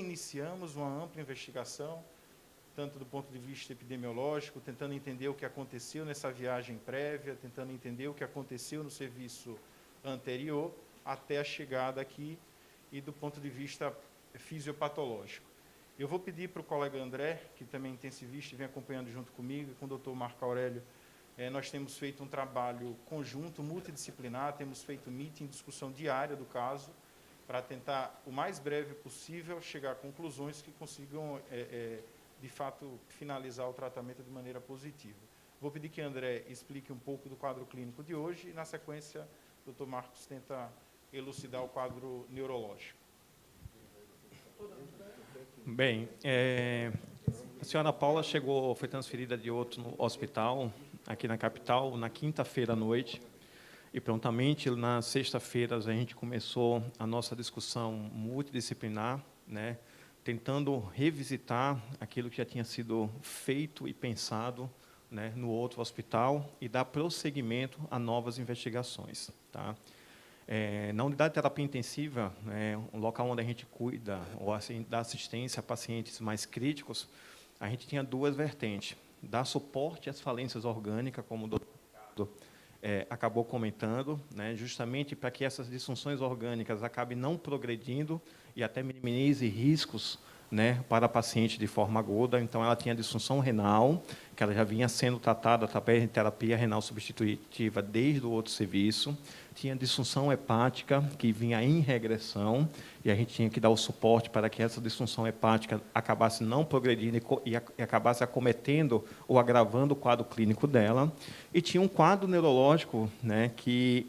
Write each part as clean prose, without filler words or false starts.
reiniciamos uma ampla investigação, tanto do ponto de vista epidemiológico, tentando entender o que aconteceu nessa viagem prévia, tentando entender o que aconteceu no serviço anterior, até a chegada aqui, e do ponto de vista fisiopatológico. Eu vou pedir para o colega André, que também é intensivista e vem acompanhando junto comigo, e com o doutor Marco Aurélio, nós temos feito um trabalho conjunto, multidisciplinar, temos feito meeting, discussão diária do caso, para tentar, o mais breve possível, chegar a conclusões que consigam, de fato, finalizar o tratamento de maneira positiva. Vou pedir que André explique um pouco do quadro clínico de hoje e, na sequência, o doutor Marcos tenta elucidar o quadro neurológico. Bem, a senhora Paula foi transferida de outro hospital, aqui na capital, na quinta-feira à noite, e prontamente, na sexta-feira, a gente começou a nossa discussão multidisciplinar, né, tentando revisitar aquilo que já tinha sido feito e pensado, né, no outro hospital e dar prosseguimento a novas investigações. Tá? Na unidade de terapia intensiva, um local onde a gente cuida ou assim, dá assistência a pacientes mais críticos, a gente tinha duas vertentes. Dar suporte às falências orgânicas, como o doutor Ricardo acabou comentando, né, justamente para que essas disfunções orgânicas acabem não progredindo e até minimize riscos, né, para a paciente de forma aguda. Então, ela tinha disfunção renal, que ela já vinha sendo tratada através de terapia renal substitutiva desde o outro serviço. Tinha disfunção hepática, que vinha em regressão, e a gente tinha que dar o suporte para que essa disfunção hepática acabasse não progredindo e acabasse acometendo ou agravando o quadro clínico dela. E tinha um quadro neurológico, né, que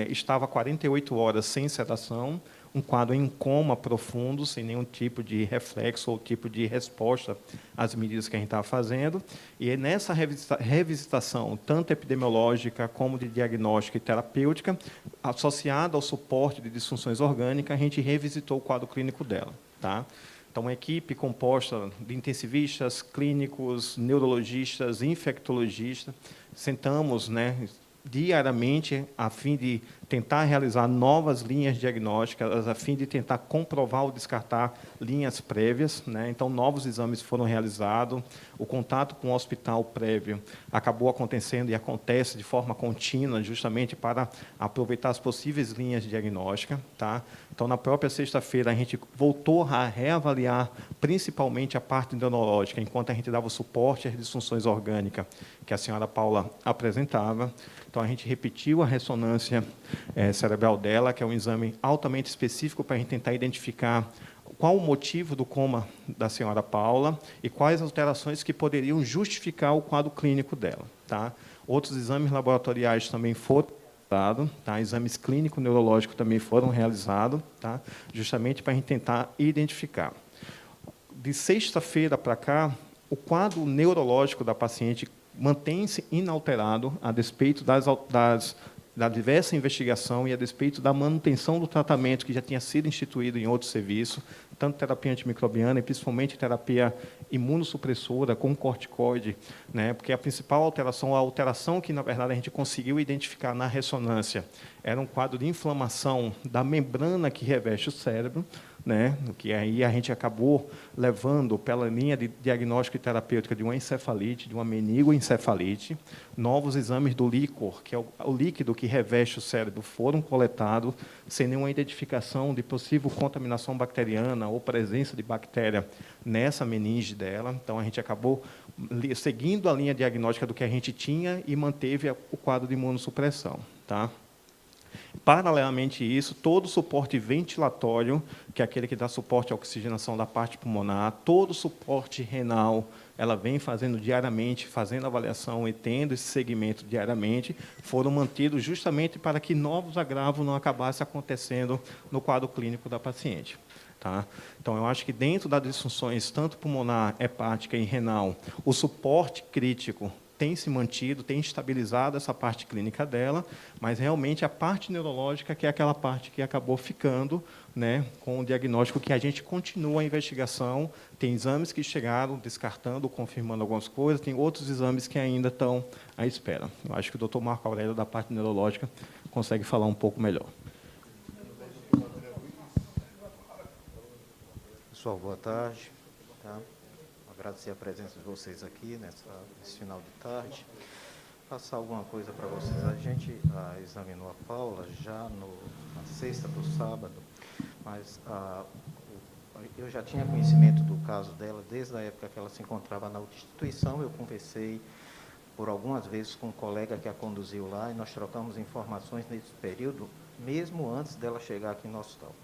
estava 48 horas sem sedação, um quadro em coma profundo, sem nenhum tipo de reflexo ou tipo de resposta às medidas que a gente estava fazendo. E nessa revisitação, tanto epidemiológica como de diagnóstica e terapêutica, associada ao suporte de disfunções orgânicas, a gente revisitou o quadro clínico dela. Tá? Então, uma equipe composta de intensivistas, clínicos, neurologistas, infectologistas, sentamos, né, diariamente, a fim de tentar realizar novas linhas diagnósticas, a fim de tentar comprovar ou descartar linhas prévias, né? Então, novos exames foram realizados, o contato com o hospital prévio acabou acontecendo e acontece de forma contínua, justamente para aproveitar as possíveis linhas diagnósticas. Tá? Então, na própria sexta-feira, a gente voltou a reavaliar principalmente a parte neurológica, enquanto a gente dava o suporte às disfunções orgânicas que a senhora Paula apresentava. Então, a gente repetiu a ressonância cerebral dela, que é um exame altamente específico para a gente tentar identificar qual o motivo do coma da senhora Paula e quais as alterações que poderiam justificar o quadro clínico dela. Tá? Outros exames laboratoriais também foram realizados, tá? Exames clínicos neurológicos também foram realizados, tá? Justamente para a gente tentar identificar. De sexta-feira para cá, o quadro neurológico da paciente mantém-se inalterado a despeito da diversa investigação e a despeito da manutenção do tratamento que já tinha sido instituído em outro serviço, tanto terapia antimicrobiana e principalmente terapia imunossupressora com corticoide, né? Porque a principal alteração, a alteração que, na verdade, a gente conseguiu identificar na ressonância, era um quadro de inflamação da membrana que reveste o cérebro, né, que aí a gente acabou levando pela linha de diagnóstico e terapêutica de uma encefalite, de uma meningoencefalite. Novos exames do líquor, que é o líquido que reveste o cérebro, foram coletados sem nenhuma identificação de possível contaminação bacteriana ou presença de bactéria nessa meninge dela. Então, a gente acabou seguindo a linha diagnóstica do que a gente tinha e manteve o quadro de imunossupressão. Tá? Paralelamente a isso, todo o suporte ventilatório, que é aquele que dá suporte à oxigenação da parte pulmonar, todo o suporte renal, ela vem fazendo diariamente, fazendo avaliação e tendo esse segmento diariamente, foram mantidos justamente para que novos agravos não acabassem acontecendo no quadro clínico da paciente. Tá? Então, eu acho que dentro das disfunções, tanto pulmonar, hepática e renal, o suporte crítico tem se mantido, tem estabilizado essa parte clínica dela, mas realmente a parte neurológica, que é aquela parte que acabou ficando, né, com o diagnóstico que a gente continua a investigação, tem exames que chegaram descartando, confirmando algumas coisas, tem outros exames que ainda estão à espera. Eu acho que o doutor Marco Aurélio, da parte neurológica, consegue falar um pouco melhor. Pessoal, boa tarde. Tá? Agradecer a presença de vocês aqui nesse final de tarde. Passar alguma coisa para vocês. A gente examinou a Paula já na sexta do sábado, mas eu já tinha conhecimento do caso dela desde a época que ela se encontrava na instituição. Eu conversei por algumas vezes com um colega que a conduziu lá e nós trocamos informações nesse período, mesmo antes dela chegar aqui no hospital.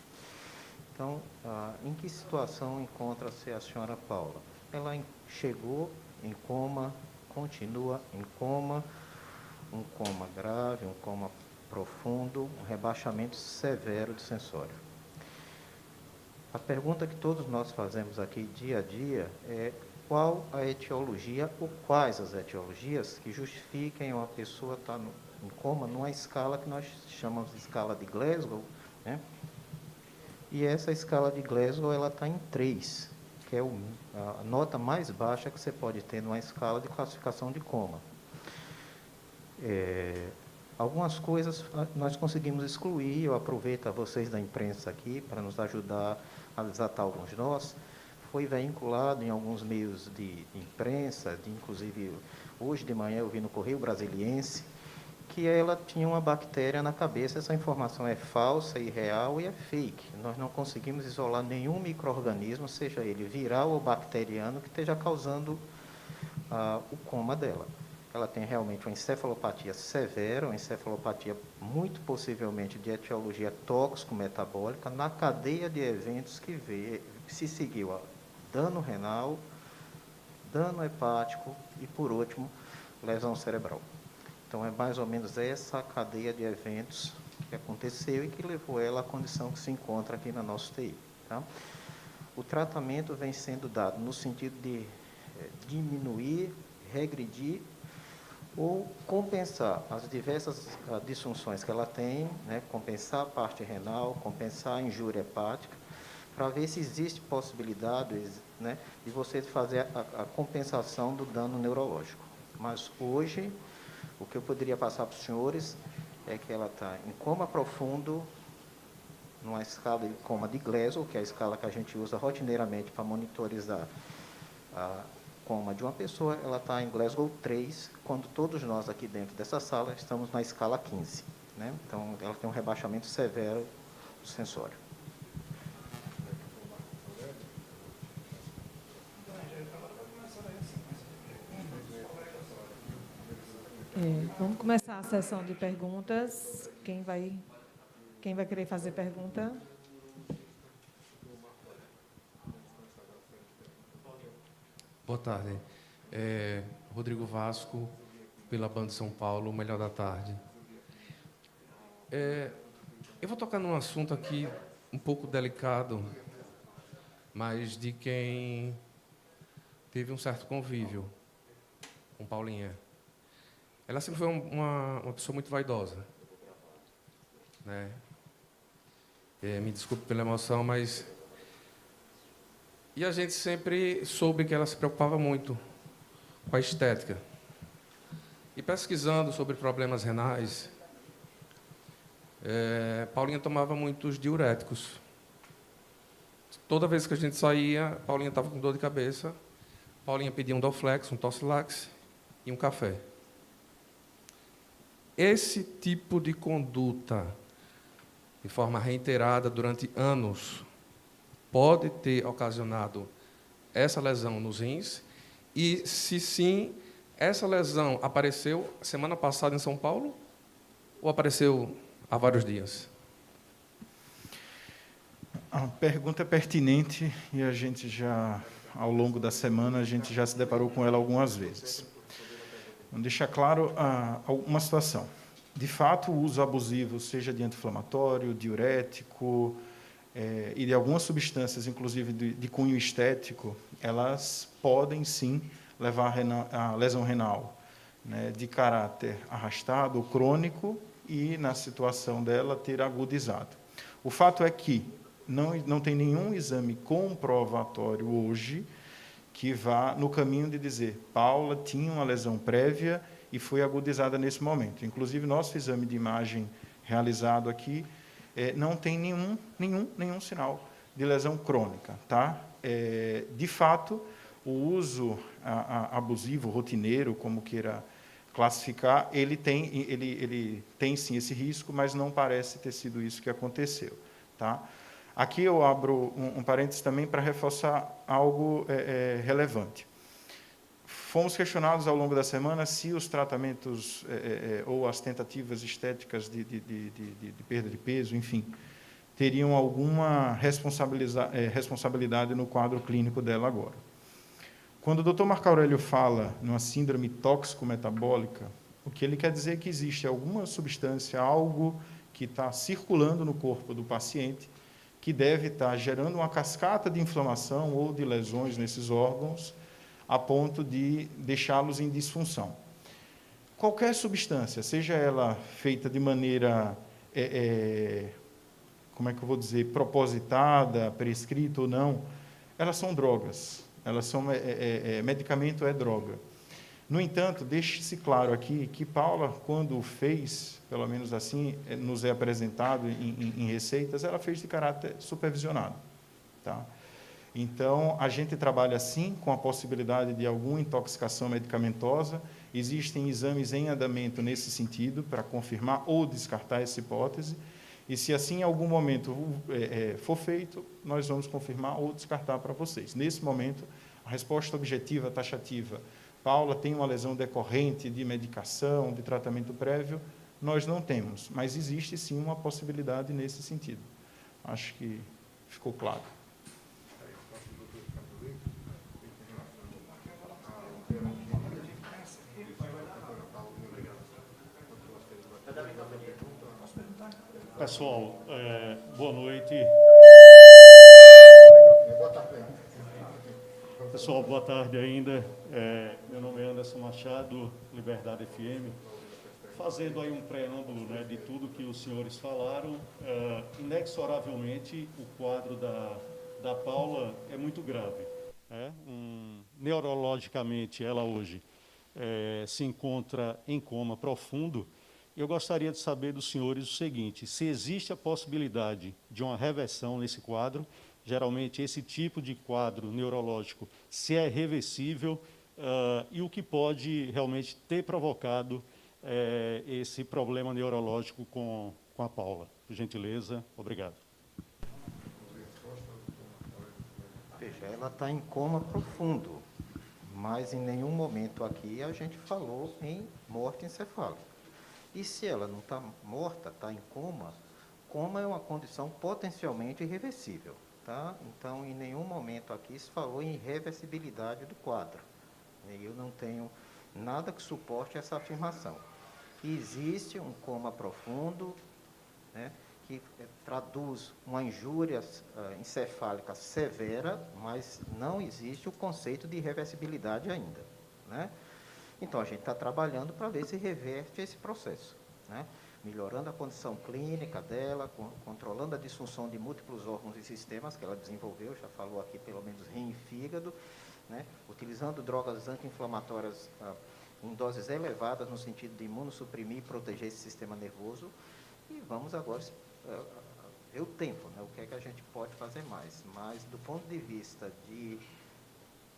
Então, em que situação encontra-se a senhora Paula? Ela chegou em coma, continua em coma, um coma grave, um coma profundo, um rebaixamento severo de sensório. A pergunta que todos nós fazemos aqui dia a dia é qual a etiologia ou quais as etiologias que justifiquem uma pessoa estar em coma numa escala que nós chamamos de escala de Glasgow, né? E essa escala de Glasgow ela está em 3, que é a nota mais baixa que você pode ter numa escala de classificação de coma. Algumas coisas nós conseguimos excluir, eu aproveito a vocês da imprensa aqui para nos ajudar a desatar alguns nós. Foi vinculado em alguns meios de imprensa, inclusive hoje de manhã eu vi no Correio Brasiliense, que ela tinha uma bactéria na cabeça. Essa informação é falsa, irreal e é fake. Nós não conseguimos isolar nenhum micro-organismo, seja ele viral ou bacteriano, que esteja causando o coma dela. Ela tem realmente uma encefalopatia severa, uma encefalopatia muito possivelmente de etiologia tóxico-metabólica, na cadeia de eventos que se seguiu a dano renal, dano hepático e, por último, lesão cerebral. Então, é mais ou menos essa cadeia de eventos que aconteceu e que levou ela à condição que se encontra aqui na nossa UTI. Tá? O tratamento vem sendo dado no sentido de diminuir, regredir ou compensar as diversas disfunções que ela tem, né? Compensar a parte renal, compensar a injúria hepática, para ver se existe possibilidade, né, de você fazer a compensação do dano neurológico. Mas hoje, o que eu poderia passar para os senhores é que ela está em coma profundo, numa escala de coma de Glasgow, que é a escala que a gente usa rotineiramente para monitorizar a coma de uma pessoa. Ela está em Glasgow 3, quando todos nós aqui dentro dessa sala estamos na escala 15. Né? Então, ela tem um rebaixamento severo do sensório. Vamos começar a sessão de perguntas. Quem vai querer fazer pergunta? Boa tarde. Rodrigo Vasco, pela Band de São Paulo, Melhor da Tarde. Eu vou tocar num assunto aqui um pouco delicado, mas de quem teve um certo convívio com Paulinha. Ela sempre foi uma pessoa muito vaidosa. Né? Me desculpe pela emoção, mas... E a gente sempre soube que ela se preocupava muito com a estética. E pesquisando sobre problemas renais, Paulinha tomava muitos diuréticos. Toda vez que a gente saía, Paulinha estava com dor de cabeça, Paulinha pedia um Dorflex, um Tosilax e um café. Esse tipo de conduta, de forma reiterada durante anos, pode ter ocasionado essa lesão nos rins? E, se sim, essa lesão apareceu semana passada em São Paulo ou apareceu há vários dias? A pergunta é pertinente e a gente já, ao longo da semana, a gente já se deparou com ela algumas vezes. Vamos deixar claro uma situação. De fato, o uso abusivo, seja de anti-inflamatório, diurético e de algumas substâncias, inclusive de cunho estético, elas podem, sim, levar a lesão renal, né, de caráter arrastado ou crônico e, na situação dela, ter agudizado. O fato é que não tem nenhum exame comprovatório hoje que vá no caminho de dizer Paula tinha uma lesão prévia e foi agudizada nesse momento. Inclusive, nosso exame de imagem realizado aqui não tem nenhum sinal de lesão crônica. Tá? De fato, o uso abusivo, rotineiro, como queira classificar, ele tem sim esse risco, mas não parece ter sido isso que aconteceu. Tá? Aqui eu abro um parênteses também para reforçar algo relevante. Fomos questionados ao longo da semana se os tratamentos ou as tentativas estéticas de perda de peso, enfim, teriam alguma responsabilidade no quadro clínico dela agora. Quando o Dr. Marco Aurélio fala numa síndrome tóxico-metabólica, o que ele quer dizer é que existe alguma substância, algo que está circulando no corpo do paciente, que deve estar gerando uma cascata de inflamação ou de lesões nesses órgãos, a ponto de deixá-los em disfunção. Qualquer substância, seja ela feita de maneira, como é que eu vou dizer, propositada, prescrita ou não, elas são drogas. Elas são, medicamento é droga. No entanto, deixe-se claro aqui que Paula, quando fez, pelo menos assim, nos é apresentado em receitas, ela fez de caráter supervisionado. Tá? Então, a gente trabalha, sim, com a possibilidade de alguma intoxicação medicamentosa. Existem exames em andamento nesse sentido, para confirmar ou descartar essa hipótese. E, se assim, em algum momento for feito, nós vamos confirmar ou descartar para vocês. Nesse momento, a resposta objetiva, taxativa, Paula tem uma lesão decorrente de medicação, de tratamento prévio, nós não temos. Mas existe, sim, uma possibilidade nesse sentido. Acho que ficou claro. Pessoal, boa noite. Pessoal, boa tarde ainda. Meu nome é Anderson Machado, Liberdade FM. Fazendo aí um preâmbulo, né, de tudo que os senhores falaram, inexoravelmente o quadro da Paula é muito grave. Neurologicamente, ela hoje se encontra em coma profundo. Eu gostaria de saber dos senhores o seguinte: se existe a possibilidade de uma reversão nesse quadro. Geralmente, esse tipo de quadro neurológico, se é reversível, e o que pode realmente ter provocado esse problema neurológico com a Paula. Por gentileza, obrigado. Veja, ela está em coma profundo, mas em nenhum momento aqui a gente falou em morte encefálica. E se ela não está morta, está em coma, coma é uma condição potencialmente irreversível. Tá? Então, em nenhum momento aqui se falou em reversibilidade do quadro. Eu não tenho nada que suporte essa afirmação. Existe um coma profundo, né, que traduz uma injúria encefálica severa, mas não existe o conceito de reversibilidade ainda. Né? Então, a gente está trabalhando para ver se reverte esse processo, né? Melhorando a condição clínica dela, controlando a disfunção de múltiplos órgãos e sistemas que ela desenvolveu, já falou aqui pelo menos rim e fígado, né? Utilizando drogas anti-inflamatórias em doses elevadas no sentido de imunossuprimir e proteger esse sistema nervoso. E vamos agora ver o tempo, né? O que é que a gente pode fazer mais. Mas, do ponto de vista de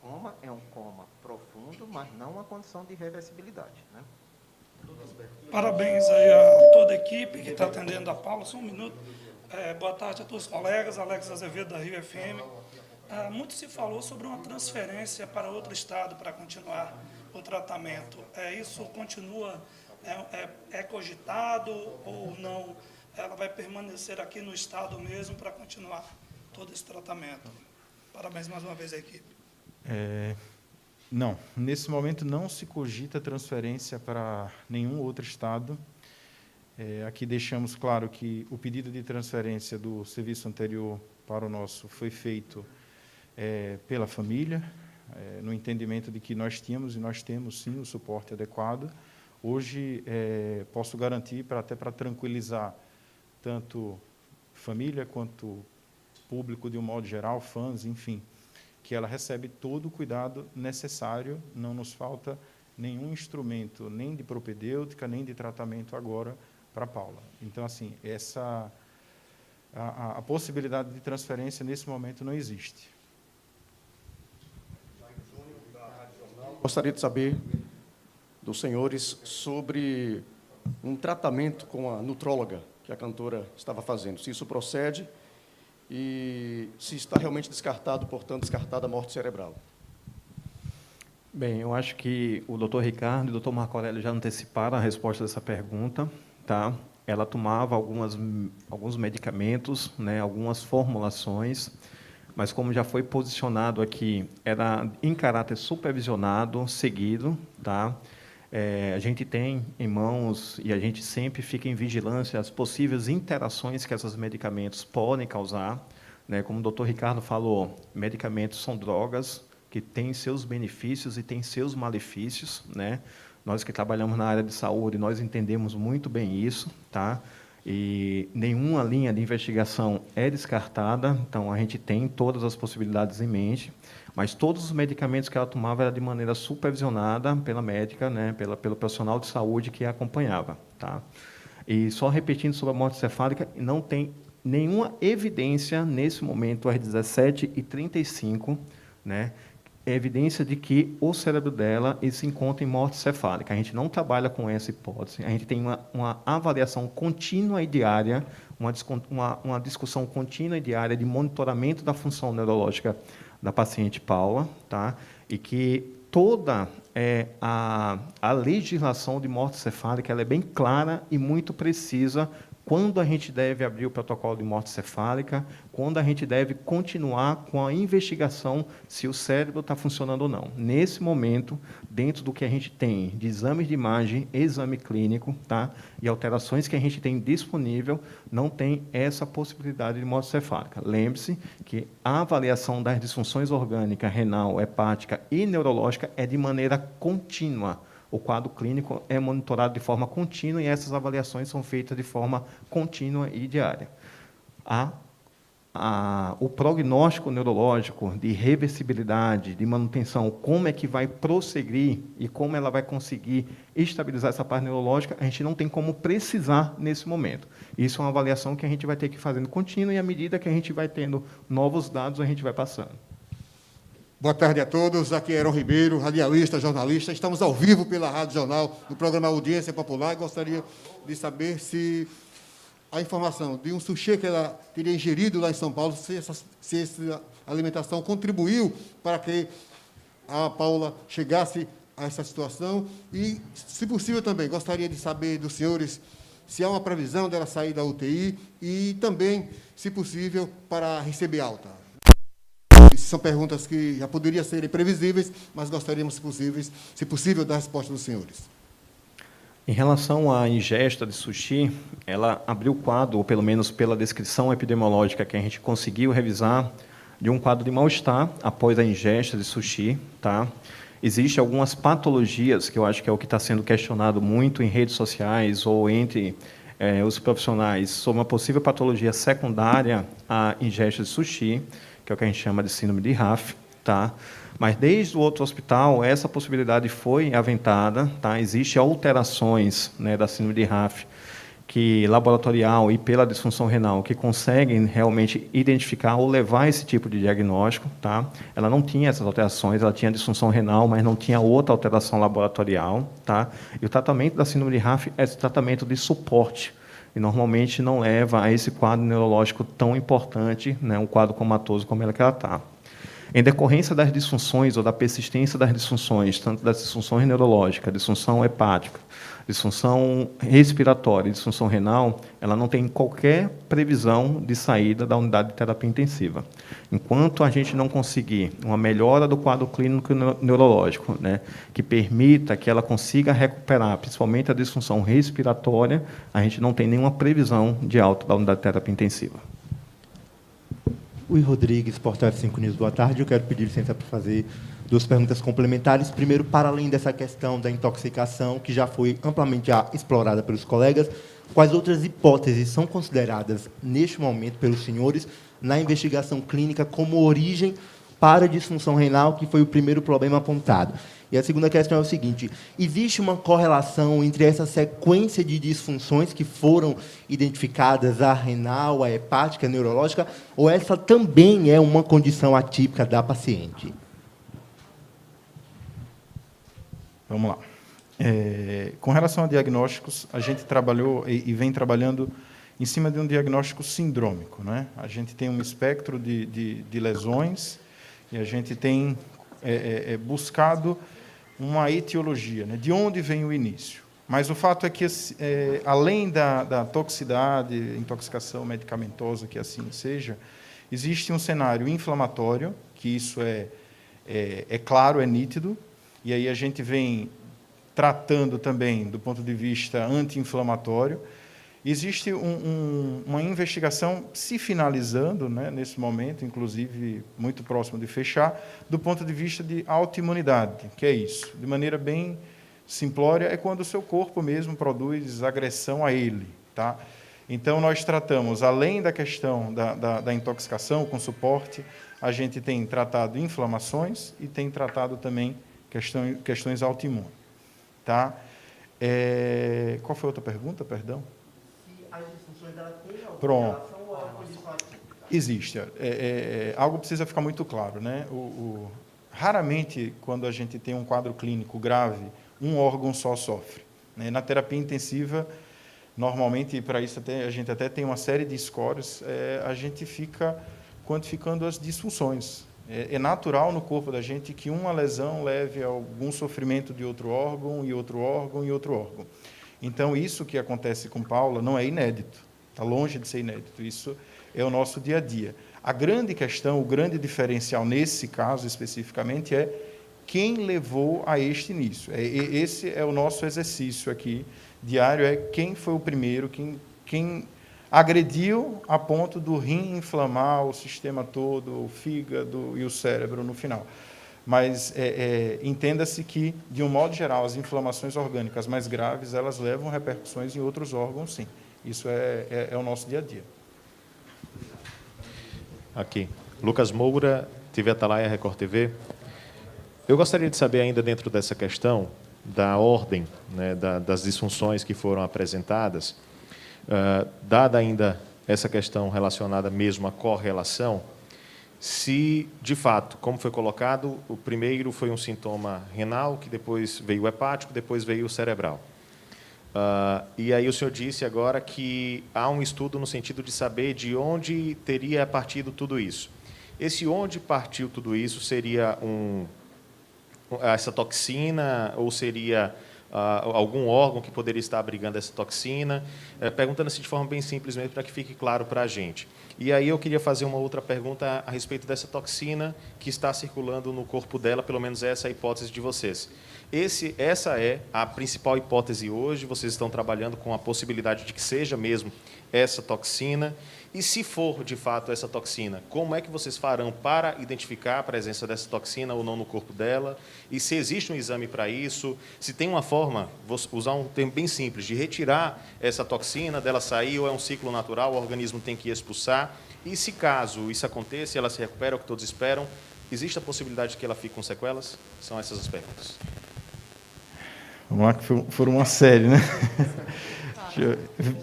coma, é um coma profundo, mas não uma condição de reversibilidade, né? Parabéns aí a toda a equipe que está atendendo a Paula. Só um minuto. Boa tarde a todos os colegas. Alex Azevedo, da Rio FM. Muito se falou sobre uma transferência para outro estado para continuar o tratamento. Isso continua, é cogitado ou não? Ela vai permanecer aqui no estado mesmo para continuar todo esse tratamento? Parabéns mais uma vez à equipe. Não, nesse momento não se cogita transferência para nenhum outro estado. Aqui deixamos claro que o pedido de transferência do serviço anterior para o nosso foi feito pela família, no entendimento de que nós tínhamos e nós temos, sim, o suporte adequado. Hoje, posso garantir, até para tranquilizar tanto família quanto público de um modo geral, fãs, enfim, que ela recebe todo o cuidado necessário, não nos falta nenhum instrumento, nem de propedêutica, nem de tratamento agora para a Paula. Então, assim, a possibilidade de transferência nesse momento não existe. Gostaria de saber dos senhores sobre um tratamento com a nutróloga que a cantora estava fazendo, se isso procede e se está realmente descartado, portanto, descartada a morte cerebral. Bem, eu acho que o doutor Ricardo e o doutor Marco Aurélio já anteciparam a resposta dessa pergunta, tá? Ela tomava alguns medicamentos, né, algumas formulações, mas como já foi posicionado aqui, era em caráter supervisionado, seguido, tá? A gente tem em mãos e a gente sempre fica em vigilância as possíveis interações que esses medicamentos podem causar, né? Como o doutor Ricardo falou, medicamentos são drogas que têm seus benefícios e têm seus malefícios, né? Nós que trabalhamos na área de saúde, nós entendemos muito bem isso, tá? E nenhuma linha de investigação é descartada, então a gente tem todas as possibilidades em mente, mas todos os medicamentos que ela tomava era de maneira supervisionada pela médica, né, pelo profissional de saúde que a acompanhava, tá? E só repetindo sobre a morte cefálica, não tem nenhuma evidência nesse momento, às 17h35, né, evidência de que o cérebro dela se encontra em morte cefálica. A gente não trabalha com essa hipótese, a gente tem uma avaliação contínua e diária, uma discussão contínua e diária de monitoramento da função neurológica da paciente Paula, tá? E que toda a legislação de morte cefálica ela é bem clara e muito precisa quando a gente deve abrir o protocolo de morte cefálica, quando a gente deve continuar com a investigação se o cérebro está funcionando ou não. Nesse momento, dentro do que a gente tem de exames de imagem, exame clínico, tá? E alterações que a gente tem disponível, não tem essa possibilidade de morte cefálica. Lembre-se que a avaliação das disfunções orgânicas, renal, hepática e neurológica é de maneira contínua. O quadro clínico é monitorado de forma contínua e essas avaliações são feitas de forma contínua e diária. O prognóstico neurológico de reversibilidade, de manutenção, como é que vai prosseguir e como ela vai conseguir estabilizar essa parte neurológica, a gente não tem como precisar nesse momento. Isso é uma avaliação que a gente vai ter que ir fazendo contínua e, à medida que a gente vai tendo novos dados, a gente vai passando. Boa tarde a todos, aqui é Heron Ribeiro, radialista, jornalista. Estamos ao vivo pela Rádio Jornal, no programa Audiência Popular. Gostaria de saber se a informação de um sushi que ela teria ingerido lá em São Paulo, se essa alimentação contribuiu para que a Paula chegasse a essa situação. E, se possível também, gostaria de saber dos senhores se há uma previsão dela sair da UTI e também, se possível, para receber alta. São perguntas que já poderiam ser previsíveis, mas gostaríamos, se possível, da resposta dos senhores. Em relação à ingesta de sushi, ela abriu o quadro, ou pelo menos pela descrição epidemiológica que a gente conseguiu revisar, de um quadro de mal-estar após a ingesta de sushi, tá? Existem algumas patologias, que eu acho que é o que está sendo questionado muito em redes sociais ou entre os profissionais, sobre uma possível patologia secundária à ingesta de sushi, que é o que a gente chama de síndrome de RAF, tá? Mas desde o outro hospital, essa possibilidade foi aventada, tá? Existem alterações, né, da síndrome de RAF, que laboratorial e pela disfunção renal, que conseguem realmente identificar ou levar esse tipo de diagnóstico, tá? Ela não tinha essas alterações, ela tinha disfunção renal, mas não tinha outra alteração laboratorial, tá? E o tratamento da síndrome de RAF é esse tratamento de suporte, e normalmente não leva a esse quadro neurológico tão importante, né, um quadro comatoso como ela está. Em decorrência das disfunções ou da persistência das disfunções, tanto das disfunções neurológicas, disfunção hepática, disfunção respiratória e disfunção renal, ela não tem qualquer previsão de saída da unidade de terapia intensiva. Enquanto a gente não conseguir uma melhora do quadro clínico neurológico, né, que permita que ela consiga recuperar, principalmente a disfunção respiratória, a gente não tem nenhuma previsão de alta da unidade de terapia intensiva. Oi, Rodrigues, Portal F5 News, boa tarde. Eu quero pedir licença para fazer duas perguntas complementares. Primeiro, para além dessa questão da intoxicação, que já foi amplamente explorada pelos colegas, quais outras hipóteses são consideradas, neste momento, pelos senhores, na investigação clínica como origem para a disfunção renal, que foi o primeiro problema apontado? E a segunda questão é o seguinte: existe uma correlação entre essa sequência de disfunções que foram identificadas, a renal, a hepática, a neurológica, ou essa também é uma condição atípica da paciente? Vamos lá. Com relação a diagnósticos, a gente trabalhou e vem trabalhando em cima de um diagnóstico sindrômico, né? A gente tem um espectro de lesões e a gente tem buscado uma etiologia, né? De onde vem o início. Mas o fato é que, além da toxicidade, intoxicação medicamentosa, que assim seja, existe um cenário inflamatório, que isso é claro, é nítido, e aí a gente vem tratando também do ponto de vista anti-inflamatório. Existe uma investigação se finalizando, né, nesse momento, inclusive muito próximo de fechar, do ponto de vista de autoimunidade, que é isso. De maneira bem simplória, é quando o seu corpo mesmo produz agressão a ele. Tá? Então, nós tratamos, além da questão da intoxicação com suporte, a gente tem tratado inflamações e tem tratado também questões autoimunes. Tá? Qual foi a outra pergunta, perdão? As disfunções têm Pronto. relação ou é uma condição atípica? Existe. Algo precisa ficar muito claro, né? Raramente, quando a gente tem um quadro clínico grave, um órgão só sofre, né? Na terapia intensiva, normalmente, e para isso a gente até tem uma série de scores, a gente fica quantificando as disfunções. É natural no corpo da gente que uma lesão leve a algum sofrimento de outro órgão, e outro órgão, e outro órgão. Então, isso que acontece com Paula não é inédito, está longe de ser inédito, isso é o nosso dia a dia. A grande questão, o grande diferencial nesse caso especificamente é quem levou a este início. Esse é o nosso exercício aqui diário, é quem foi o primeiro, quem agrediu a ponto do rim inflamar o sistema todo, o fígado e o cérebro no final. Mas entenda-se que, de um modo geral, as inflamações orgânicas mais graves, elas levam repercussões em outros órgãos, sim. Isso é o nosso dia a dia. Aqui. Lucas Moura, TV Atalaia, Record TV. Eu gostaria de saber ainda dentro dessa questão da ordem, né, das disfunções que foram apresentadas, dada ainda essa questão relacionada mesmo à correlação, se, de fato, como foi colocado, o primeiro foi um sintoma renal, que depois veio o hepático, depois veio o cerebral. E aí o senhor disse agora que há um estudo no sentido de saber de onde teria partido tudo isso. Esse onde partiu tudo isso seria essa toxina ou seria algum órgão que poderia estar abrigando essa toxina? Perguntando-se de forma bem simples mesmo, para que fique claro para a gente. E aí eu queria fazer uma outra pergunta a respeito dessa toxina que está circulando no corpo dela, pelo menos essa é a hipótese de vocês. Essa é a principal hipótese hoje, vocês estão trabalhando com a possibilidade de que seja mesmo essa toxina. E se for, de fato, essa toxina, como é que vocês farão para identificar a presença dessa toxina ou não no corpo dela? E se existe um exame para isso? Se tem uma forma, vou usar um termo bem simples, de retirar essa toxina, dela sair, ou é um ciclo natural, o organismo tem que expulsar? E se caso isso aconteça e ela se recupera, o que todos esperam, existe a possibilidade de que ela fique com sequelas? São essas as perguntas. Vamos lá, que foram uma série, né?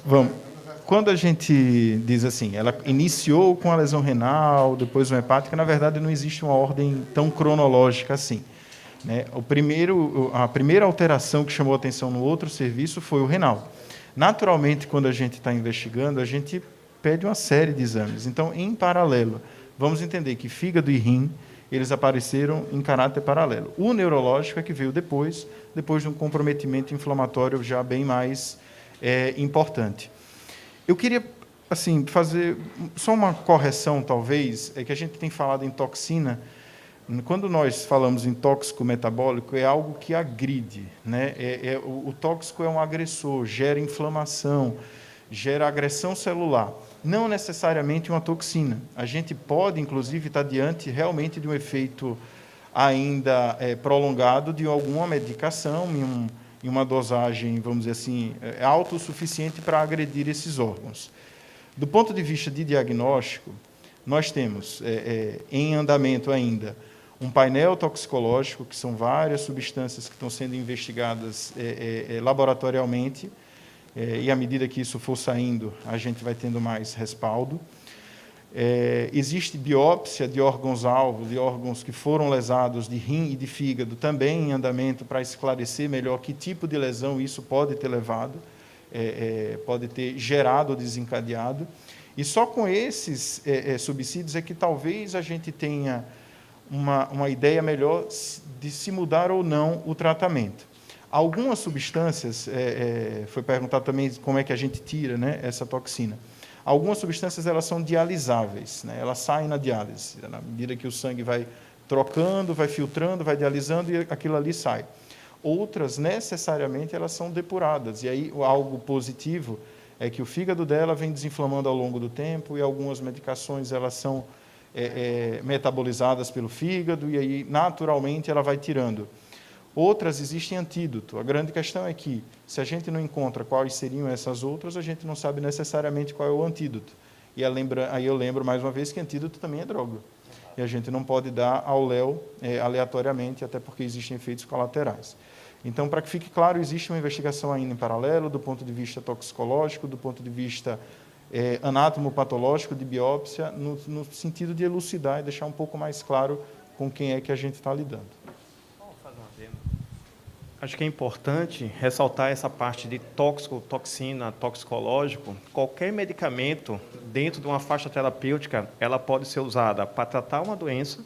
Vamos. Quando a gente diz assim, ela iniciou com a lesão renal, depois uma hepática, na verdade não existe uma ordem tão cronológica assim, né? A primeira alteração que chamou a atenção no outro serviço foi o renal. Naturalmente, quando a gente está investigando, a gente pede uma série de exames. Então, em paralelo, vamos entender que fígado e rim, eles apareceram em caráter paralelo. O neurológico é que veio depois de um comprometimento inflamatório já bem mais importante. Eu queria assim, fazer só uma correção, talvez, que a gente tem falado em toxina. Quando nós falamos em tóxico metabólico, é algo que agride, né? O tóxico é um agressor, gera inflamação, gera agressão celular. Não necessariamente uma toxina. A gente pode, inclusive, estar diante realmente de um efeito ainda prolongado de alguma medicação em uma dosagem, vamos dizer assim, autossuficiente para agredir esses órgãos. Do ponto de vista de diagnóstico, nós temos em andamento ainda um painel toxicológico, que são várias substâncias que estão sendo investigadas laboratorialmente, e à medida que isso for saindo, a gente vai tendo mais respaldo. Existe biópsia de órgãos-alvo, de órgãos que foram lesados, de rim e de fígado, também em andamento, para esclarecer melhor que tipo de lesão isso pode ter levado, pode ter gerado ou desencadeado. E só com esses subsídios é que talvez a gente tenha uma ideia melhor de se mudar ou não o tratamento. Algumas substâncias, foi perguntado também como é que a gente tira, né, essa toxina. Algumas substâncias elas são dialisáveis, né, elas saem na diálise, na medida que o sangue vai trocando, vai filtrando, vai dialisando e aquilo ali sai. Outras, necessariamente, elas são depuradas, e aí algo positivo é que o fígado dela vem desinflamando ao longo do tempo e algumas medicações elas são metabolizadas pelo fígado e aí, naturalmente, ela vai tirando. Outras existem antídoto. A grande questão é que, se a gente não encontra quais seriam essas outras, a gente não sabe necessariamente qual é o antídoto. E aí eu lembro, mais uma vez, que antídoto também é droga. E a gente não pode dar ao léu aleatoriamente, até porque existem efeitos colaterais. Então, para que fique claro, existe uma investigação ainda em paralelo, do ponto de vista toxicológico, do ponto de vista anatomopatológico, de biópsia, no sentido de elucidar e deixar um pouco mais claro com quem é que a gente está lidando. Acho que é importante ressaltar essa parte de tóxico, toxina, toxicológico. Qualquer medicamento dentro de uma faixa terapêutica, ela pode ser usada para tratar uma doença,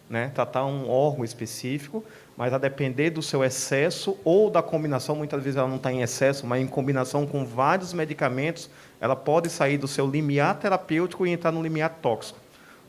né, tratar um órgão específico, mas a depender do seu excesso ou da combinação, muitas vezes ela não está em excesso, mas em combinação com vários medicamentos, ela pode sair do seu limiar terapêutico e entrar no limiar tóxico.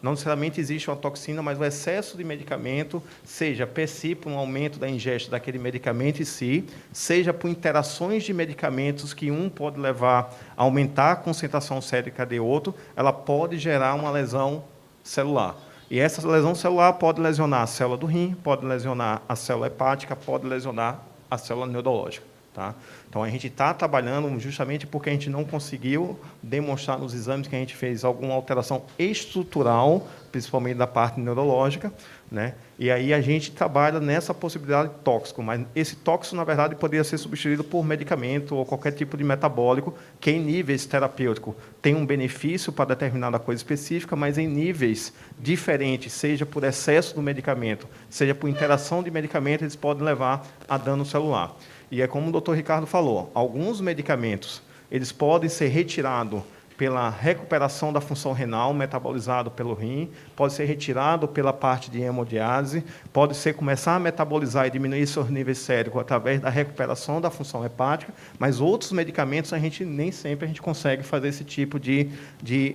Não necessariamente existe uma toxina, mas o excesso de medicamento, seja per si por um aumento da ingesta daquele medicamento em si, seja por interações de medicamentos que um pode levar a aumentar a concentração sérica de outro, ela pode gerar uma lesão celular. E essa lesão celular pode lesionar a célula do rim, pode lesionar a célula hepática, pode lesionar a célula neurológica. Tá? Então, a gente está trabalhando justamente porque a gente não conseguiu demonstrar nos exames que a gente fez alguma alteração estrutural, principalmente da parte neurológica, né? E aí a gente trabalha nessa possibilidade de tóxico, mas esse tóxico, na verdade, poderia ser substituído por medicamento ou qualquer tipo de metabólico que, em níveis terapêuticos, tem um benefício para determinada coisa específica, mas em níveis diferentes, seja por excesso do medicamento, seja por interação de medicamento, eles podem levar a dano celular. E é como o Dr. Ricardo falou, alguns medicamentos eles podem ser retirados pela recuperação da função renal, metabolizado pelo rim, pode ser retirado pela parte de hemodiálise, pode ser começar a metabolizar e diminuir seus níveis séricos através da recuperação da função hepática, mas outros medicamentos nem sempre a gente consegue fazer esse tipo de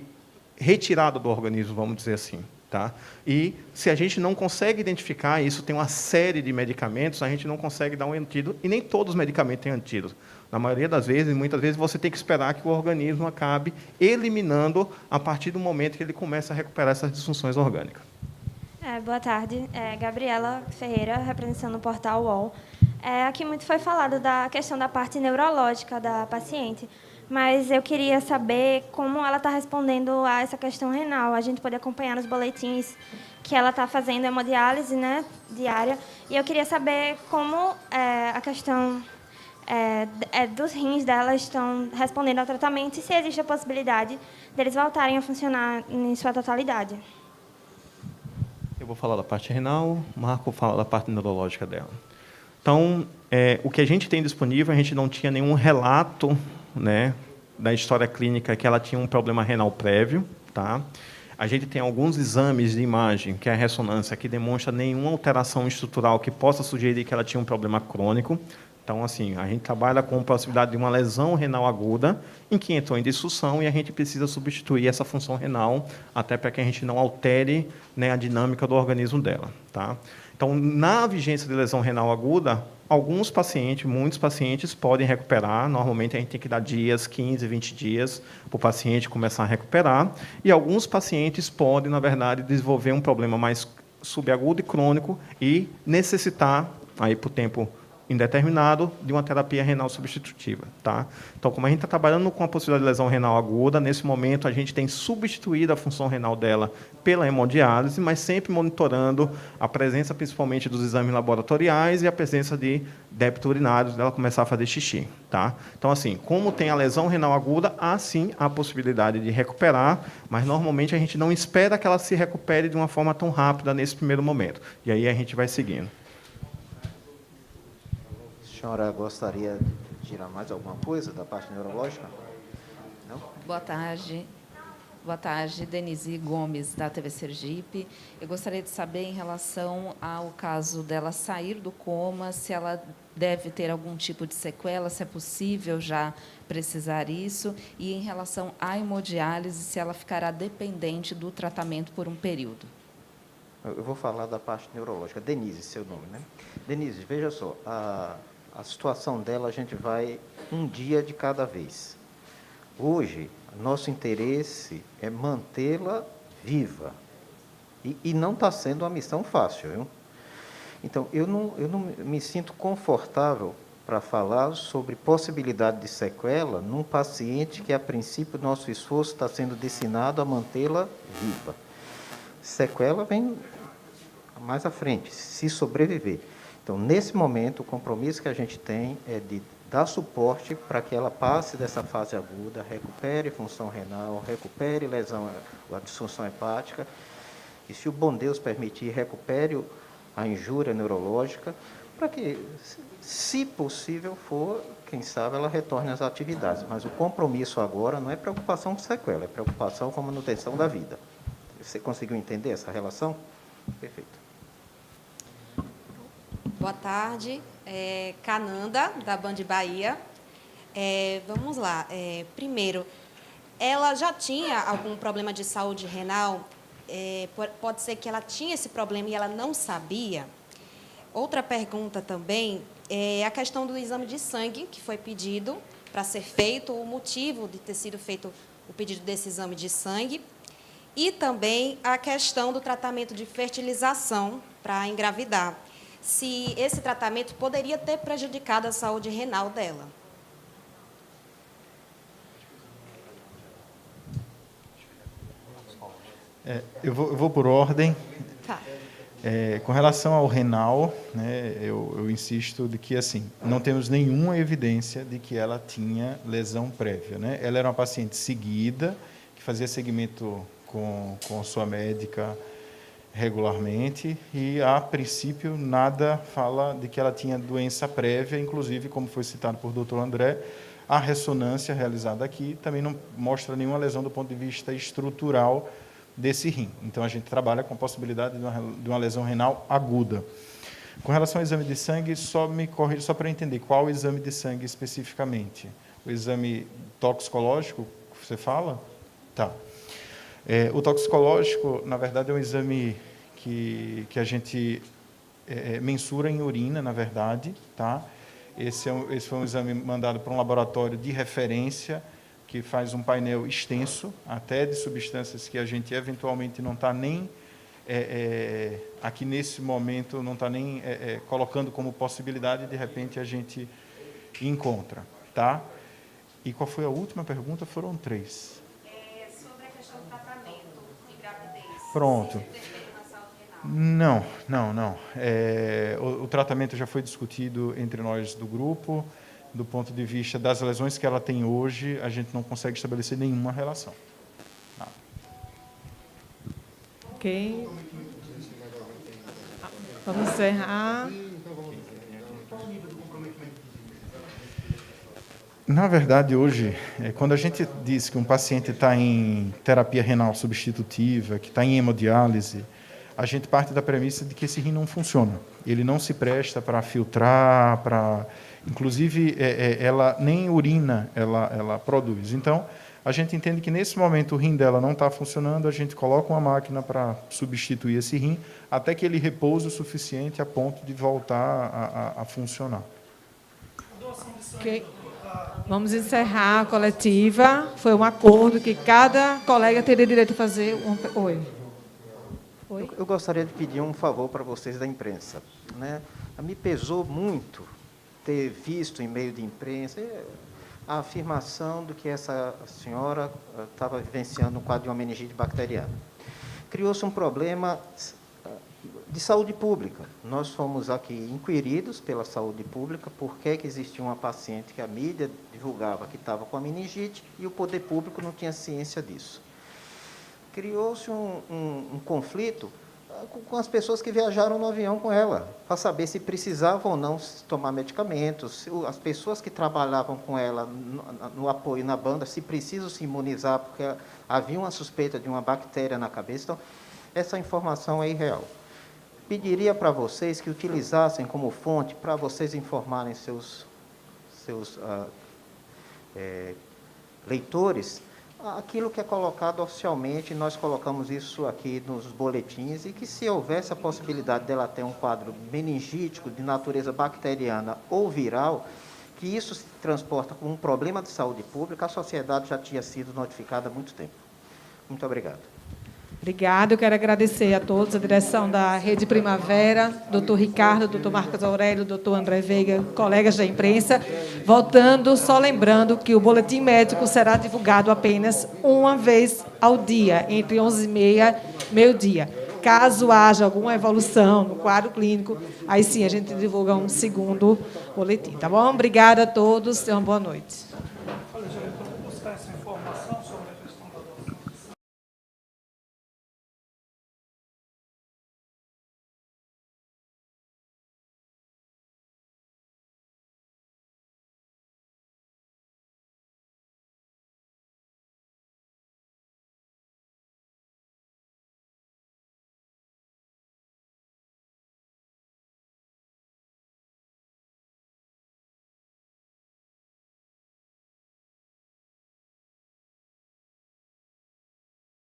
retirada do organismo, vamos dizer assim. Tá? E, se a gente não consegue identificar isso, tem uma série de medicamentos, a gente não consegue dar um antídoto, e nem todos os medicamentos têm antídoto. Na maioria das vezes, muitas vezes, você tem que esperar que o organismo acabe eliminando a partir do momento que ele começa a recuperar essas disfunções orgânicas. Boa tarde. Gabriela Ferreira, representando o portal UOL. Aqui muito foi falado da questão da parte neurológica da paciente, mas eu queria saber como ela está respondendo a essa questão renal. A gente pode acompanhar nos boletins que ela está fazendo hemodiálise, né, diária, e eu queria saber como a questão dos rins dela estão respondendo ao tratamento e se existe a possibilidade deles voltarem a funcionar em sua totalidade. Eu vou falar da parte renal, o Marco fala da parte neurológica dela. Então, o que a gente tem disponível, a gente não tinha nenhum relato, né, da história clínica que ela tinha um problema renal prévio. Tá? A gente tem alguns exames de imagem, que é a ressonância, que demonstra nenhuma alteração estrutural que possa sugerir que ela tinha um problema crônico. Então, assim, a gente trabalha com a possibilidade de uma lesão renal aguda, em que entrou em disfunção, e a gente precisa substituir essa função renal, até para que a gente não altere, né, a dinâmica do organismo dela. Tá? Então, na vigência de lesão renal aguda, alguns pacientes, muitos pacientes podem recuperar. Normalmente, a gente tem que dar dias, 15, 20 dias, para o paciente começar a recuperar. E alguns pacientes podem, na verdade, desenvolver um problema mais subagudo e crônico e necessitar, aí, por tempo indeterminado de uma terapia renal substitutiva. Tá? Então, como a gente está trabalhando com a possibilidade de lesão renal aguda, nesse momento a gente tem substituído a função renal dela pela hemodiálise, mas sempre monitorando a presença, principalmente, dos exames laboratoriais e a presença de débito urinário, dela começar a fazer xixi. Tá? Então, assim, como tem a lesão renal aguda, há sim a possibilidade de recuperar, mas normalmente a gente não espera que ela se recupere de uma forma tão rápida nesse primeiro momento. E aí a gente vai seguindo. A senhora gostaria de tirar mais alguma coisa da parte neurológica? Não? Boa tarde. Boa tarde, Denise Gomes, da TV Sergipe. Eu gostaria de saber, em relação ao caso dela sair do coma, se ela deve ter algum tipo de sequela, se é possível já precisar isso, e em relação à hemodiálise, se ela ficará dependente do tratamento por um período. Eu vou falar da parte neurológica. Denise, seu nome, né? Denise, veja só, a situação dela a gente vai um dia de cada vez. Hoje, nosso interesse é mantê-la viva. E não está sendo uma missão fácil, viu? Então, eu não me sinto confortável para falar sobre possibilidade de sequela num paciente que, a princípio, nosso esforço está sendo destinado a mantê-la viva. Sequela vem mais à frente, se sobreviver. Então, nesse momento, o compromisso que a gente tem é de dar suporte para que ela passe dessa fase aguda, recupere função renal, recupere lesão, a disfunção hepática, e, se o bom Deus permitir, recupere a injúria neurológica, para que, se possível for, quem sabe, ela retorne às atividades. Mas o compromisso agora não é preocupação com sequela, é preocupação com a manutenção da vida. Você conseguiu entender essa relação? Perfeito. Boa tarde, Cananda, da Band Bahia. Vamos lá. Primeiro, ela já tinha algum problema de saúde renal? Pode ser que ela tinha esse problema e ela não sabia? Outra pergunta também é a questão do exame de sangue, que foi pedido para ser feito, o motivo de ter sido feito o pedido desse exame de sangue, e também a questão do tratamento de fertilização para engravidar. Se esse tratamento poderia ter prejudicado a saúde renal dela. Eu vou por ordem. Tá. Com relação ao renal, né, eu insisto de que, assim, não temos nenhuma evidência de que ela tinha lesão prévia, né? Ela era uma paciente seguida, que fazia seguimento com sua médica regularmente, e, a princípio, nada fala de que ela tinha doença prévia, inclusive, como foi citado por Dr. André, a ressonância realizada aqui também não mostra nenhuma lesão do ponto de vista estrutural desse rim. Então, a gente trabalha com a possibilidade de uma lesão renal aguda. Com relação ao exame de sangue, só me corrija, só para eu entender, qual o exame de sangue especificamente? O exame toxicológico que você fala? Tá. O toxicológico, na verdade, é um exame que a gente mensura em urina, na verdade. Tá? Esse foi um exame mandado para um laboratório de referência, que faz um painel extenso, até de substâncias que a gente eventualmente não está nem, aqui nesse momento, não está nem colocando como possibilidade, de repente a gente encontra. Tá? E qual foi a última pergunta? Foram 3. Sobre a questão do tratamento de gravidez. Pronto. Não. O tratamento já foi discutido entre nós do grupo. Do ponto de vista das lesões que ela tem hoje, a gente não consegue estabelecer nenhuma relação. Nada. Ok. Vamos encerrar. Na verdade, hoje, quando a gente diz que um paciente está em terapia renal substitutiva, que está em hemodiálise, a gente parte da premissa de que esse rim não funciona. Ele não se presta para filtrar, para... Inclusive, ela nem urina ela produz. Então, a gente entende que, nesse momento, o rim dela não está funcionando, a gente coloca uma máquina para substituir esse rim, até que ele repouse o suficiente a ponto de voltar a funcionar. Ok. Vamos encerrar a coletiva. Foi um acordo que cada colega teria direito a fazer um... Oi. Eu gostaria de pedir um favor para vocês da imprensa, né? Me pesou muito ter visto em meio de imprensa a afirmação de que essa senhora estava vivenciando um quadro de uma meningite bacteriana. Criou-se um problema de saúde pública. Nós fomos aqui inquiridos pela saúde pública por que existia uma paciente que a mídia divulgava que estava com a meningite e o poder público não tinha ciência disso. Criou-se um conflito com as pessoas que viajaram no avião com ela, para saber se precisavam ou não tomar medicamentos, as pessoas que trabalhavam com ela no apoio na banda, se precisam se imunizar, porque havia uma suspeita de uma bactéria na cabeça. Então, essa informação é irreal. Pediria para vocês que utilizassem como fonte para vocês informarem seus leitores aquilo que é colocado oficialmente. Nós colocamos isso aqui nos boletins, e que se houvesse a possibilidade dela ter um quadro meningítico de natureza bacteriana ou viral, que isso se transporta como um problema de saúde pública, a sociedade já tinha sido notificada há muito tempo. Muito obrigado. Obrigada. Eu quero agradecer a todos, a direção da Rede Primavera, doutor Ricardo, doutor Marcos Aurélio, doutor André Veiga, colegas da imprensa. Voltando, só lembrando que o boletim médico será divulgado apenas uma vez ao dia, entre 11h30 e meio-dia. Caso haja alguma evolução no quadro clínico, aí sim a gente divulga um segundo boletim. Tá bom? Obrigada a todos e uma boa noite.